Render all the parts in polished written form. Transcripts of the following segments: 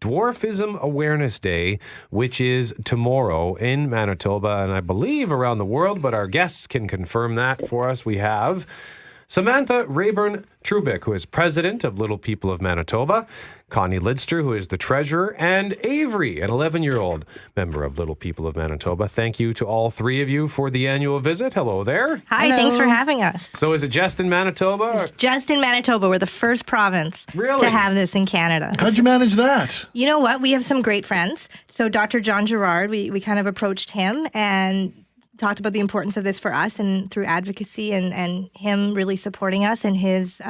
Dwarfism Awareness Day, which is tomorrow in Manitoba and I believe around the world, but our guests can confirm that for us. We have Samantha Rayburn-Trubick, who is president of Little People of Manitoba, Connie Lidster, who is the treasurer, and Avery, an 11-year-old member of Little People of Manitoba. Thank you to all three of you for the annual visit. Hello there. Hi, Hello. Thanks for having us. So is it just in Manitoba? It's just in Manitoba. We're the first province to have this in Canada. How'd you manage that? You know what? We have some great friends. So Dr. John Gerard, we kind of approached him and talked about the importance of this for us and through advocacy and him really supporting us and his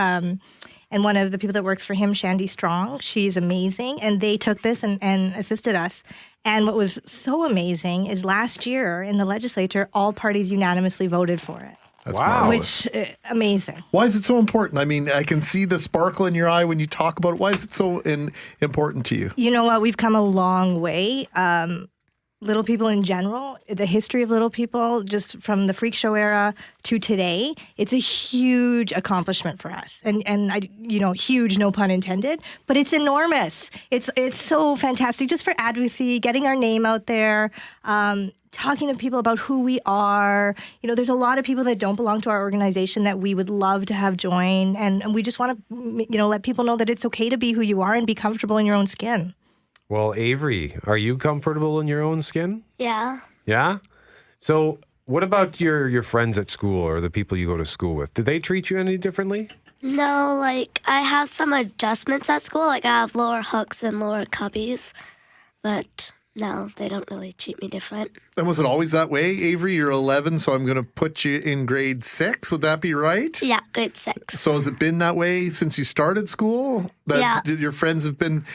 and one of the people that works for him, Shandy Strong, she's amazing. And they took this and assisted us. And what was so amazing is last year in the legislature, all parties unanimously voted for it. That's wow. marvelous. Which, amazing. Why is it so important? I mean, I can see the sparkle in your eye when you talk about it. Why is it so important to you? You know what? We've come a long way. Little people in general, the history of Little People, just from the freak show era to today, it's a huge accomplishment for us. And I, huge, no pun intended, but it's enormous. It's so fantastic just for advocacy, getting our name out there, talking to people about who we are. There's a lot of people that don't belong to our organization that we would love to have join. And we just want to, let people know that it's okay to be who you are and be comfortable in your own skin. Well, Avery, are you comfortable in your own skin? Yeah. Yeah? So what about your friends at school or the people you go to school with? Do they treat you any differently? No, I have some adjustments at school. I have lower hooks and lower cubbies. But no, they don't really treat me different. And was it always that way? Avery, you're 11, so I'm going to put you in grade 6. Would that be right? Yeah, grade 6. So has it been that way since you started school? Yeah. Did your friends have been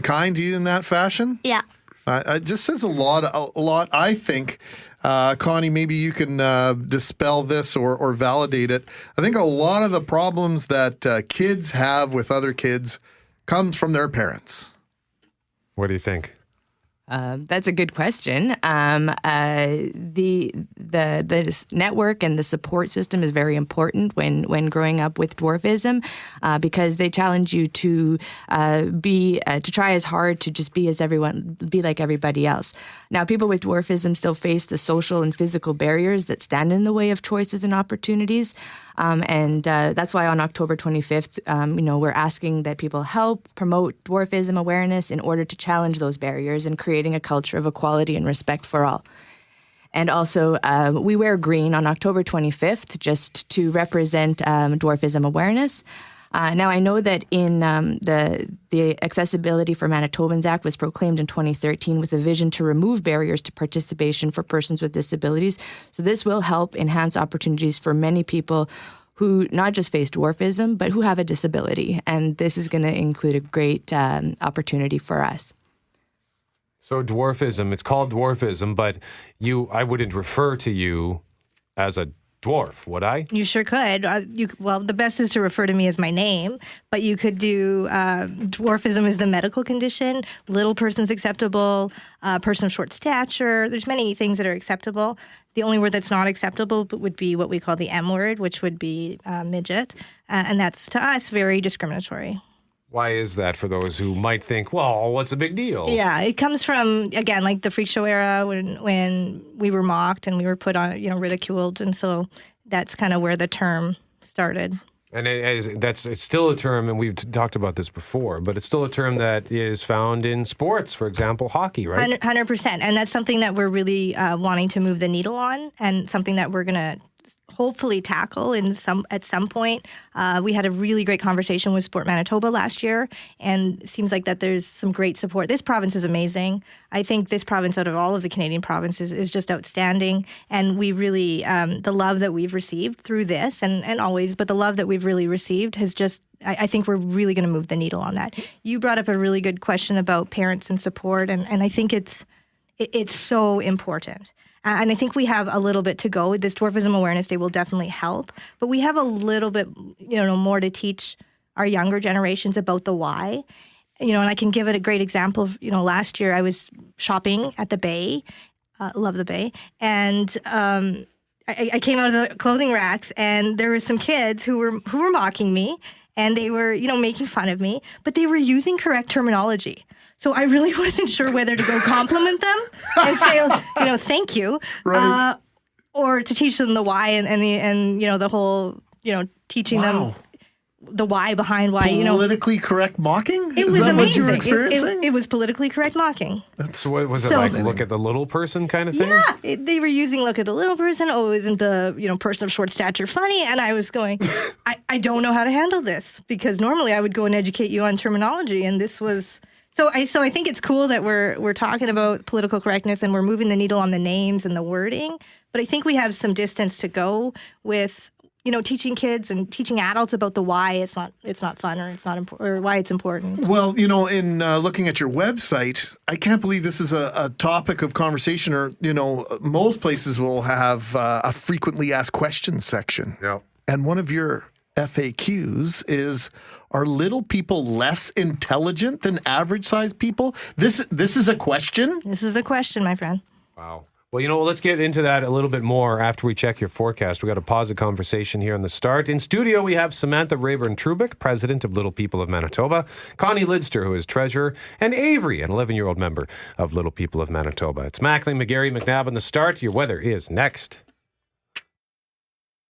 kind to you in that fashion? Yeah. It just says a lot. I think, Connie, maybe you can dispel this or validate it. I think a lot of the problems that kids have with other kids comes from their parents. What do you think? That's a good question. The network and the support system is very important when growing up with dwarfism, because they challenge you to try as hard to just be like everybody else. Now, people with dwarfism still face the social and physical barriers that stand in the way of choices and opportunities. And that's why on October 25th, we're asking that people help promote dwarfism awareness in order to challenge those barriers and creating a culture of equality and respect for all. And also, we wear green on October 25th just to represent dwarfism awareness. Now, I know that in the Accessibility for Manitobans Act was proclaimed in 2013 with a vision to remove barriers to participation for persons with disabilities. So this will help enhance opportunities for many people who not just face dwarfism, but who have a disability. And this is going to include a great opportunity for us. So dwarfism, it's called dwarfism, but I wouldn't refer to you as a dwarf, would I? You sure could. The best is to refer to me as my name, but you could do dwarfism is the medical condition, little person's acceptable, person of short stature. There's many things that are acceptable. The only word that's not acceptable would be what we call the M word, which would be midget, and that's to us very discriminatory. Why is that for those who might think, well, what's the big deal? Yeah, it comes from, again, like the freak show era when we were mocked and we were put on, ridiculed. And so that's kind of where the term started. And it's still a term, and we've talked about this before, but it's still a term that is found in sports, for example, hockey, right? 100%. And that's something that we're really wanting to move the needle on, and something that we're going to hopefully tackle at some point. We had a really great conversation with Sport Manitoba last year, and it seems like that there's some great support. This province is amazing. I think this province, out of all of the Canadian provinces, is just outstanding. And we really, the love that we've received through this, and always, but the love that we've really received has just, I think we're really going to move the needle on that. You brought up a really good question about parents and support, and I think it's so important. And I think we have a little bit to go. This Dwarfism Awareness Day will definitely help. But we have a little bit, more to teach our younger generations about the why. And I can give it a great example of, last year I was shopping at the Bay, love the Bay, and I came out of the clothing racks, and there were some kids who were mocking me, and they were, making fun of me, but they were using correct terminology. So I really wasn't sure whether to go compliment them and say, thank you, Right. or to teach them the why and the whole, teaching them the why behind why, Politically correct mocking? It was Is that amazing. what you were experiencing? It was politically correct mocking. So what was it So- like? Look at the little person kind of thing? Yeah, they were using look at the little person. Oh, isn't the person of short stature funny? And I was going, I don't know how to handle this because normally I would go and educate you on terminology, and this was so. I think it's cool that we're talking about political correctness and we're moving the needle on the names and the wording. But I think we have some distance to go with teaching kids and teaching adults about the why it's not fun or it's not important or why it's important. Well, in looking at your website, I can't believe this is a topic of conversation. Or most places will have a frequently asked questions section. Yeah. And one of your FAQs is: are little people less intelligent than average sized people? This is a question. This is a question, my friend. Wow. Well, let's get into that a little bit more after we check your forecast. We got to pause the conversation here on the start. In studio, we have Samantha Rayburn-Trubick, president of Little People of Manitoba, Connie Lidster, who is treasurer, and Avery, an 11-year-old member of Little People of Manitoba. It's Mackling, Megarry, McNabb on the start. Your weather is next.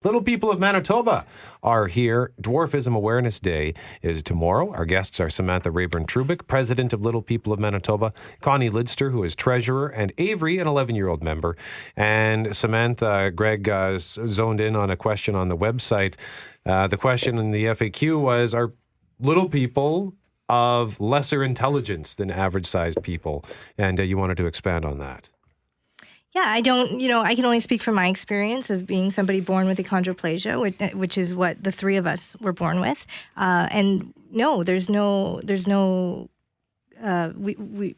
Little People of Manitoba are here. Dwarfism Awareness Day is tomorrow. Our guests are Samantha Rayburn-Trubick, president of Little People of Manitoba, Connie Lidster, who is treasurer, and Avery, an 11-year-old member. And Samantha, Greg zoned in on a question on the website. The question in the FAQ was, are little people of lesser intelligence than average-sized people? And you wanted to expand on that. Yeah, I don't, I can only speak from my experience as being somebody born with achondroplasia, which is what the three of us were born with. And no, we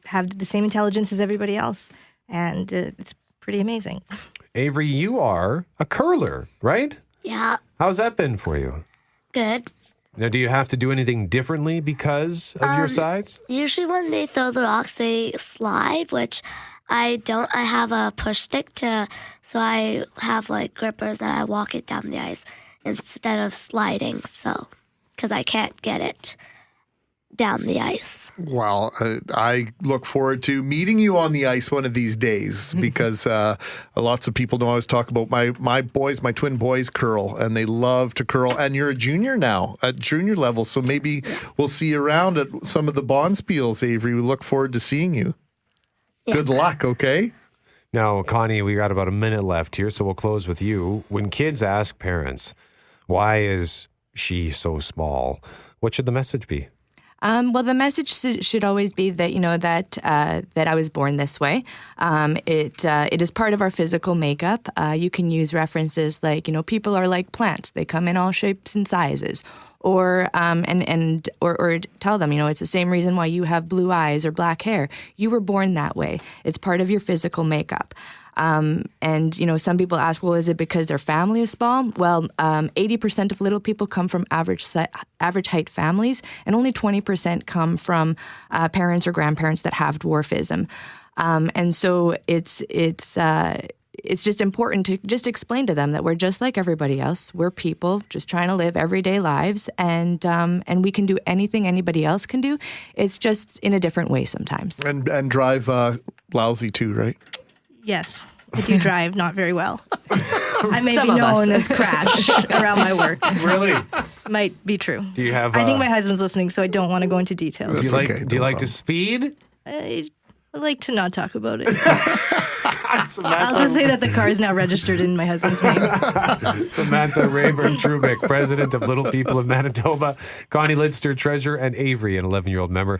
have the same intelligence as everybody else. And it's pretty amazing. Avery, you are a curler, right? Yeah, How's that been for you? good. Now, do you have to do anything differently because of your size? Usually when they throw the rocks, they slide, which I don't. I have a push stick so I have like grippers and I walk it down the ice instead of sliding. So, because I can't get it down the ice. Well, I look forward to meeting you on the ice one of these days because lots of people know I always talk about my twin boys curl, and they love to curl. And you're a junior now at junior level, so maybe we'll see you around at some of the Bonspiels, Avery. We look forward to seeing you. Yeah. Good luck, okay? Now, Connie, we got about a minute left here, so we'll close with you. When kids ask parents, why is she so small? What should the message be? Well, the message should always be that that I was born this way. It is part of our physical makeup. You can use references like people are like plants; they come in all shapes and sizes. Or tell them it's the same reason why you have blue eyes or black hair. You were born that way. It's part of your physical makeup. And some people ask, well, is it because their family is small? Well, 80% of little people come from average height families, and only 20% come from parents or grandparents that have dwarfism. And so it's just important to just explain to them that we're just like everybody else. We're people just trying to live everyday lives, and we can do anything anybody else can do. It's just in a different way sometimes. And drive lousy too, right? Yes, I do drive not very well. I may Some be of us. known as Crash around my work. Really? Might be true. Do you have? I think my husband's listening, so I don't want to go into details. Do you That's like? okay, Do you no like to problem. speed? I like to not talk about it. Samantha, I'll just say that the car is now registered in my husband's name. Samantha Rayburn-Trubick, president of Little People of Manitoba, Connie Lidster, treasurer, and Avery, an 11-year-old member.